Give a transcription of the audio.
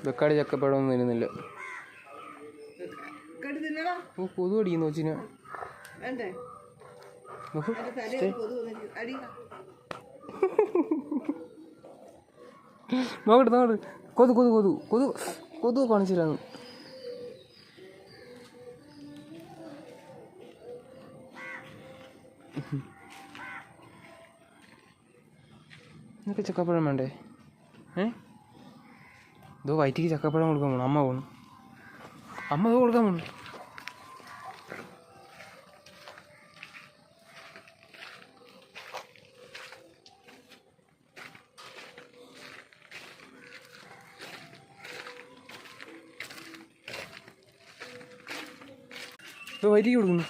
വെക്കാട് ചക്കപ്പഴമൊന്നും തിന്നുന്നില്ല. കൊതു അടിക്കുന്നു കൊച്ചിന്. നോക്കട്ടെ നോക്കട്ടെ. കൊതു കൊതു കൊതു കൊതു കൊതു കാണിച്ചില്ലാന്ന്. നിനക്ക് ചക്കപ്പഴം വേണ്ടേ? ഇതോ വയറ്റിക്ക് ചക്കപ്പഴം കൊടുക്കാൻ പോണു. അമ്മ പോണു. അമ്മ ഇതോ കൊടുക്കാൻ പോണു. ഇതോ വയറ്റിക്ക് കൊടുക്കുന്നു.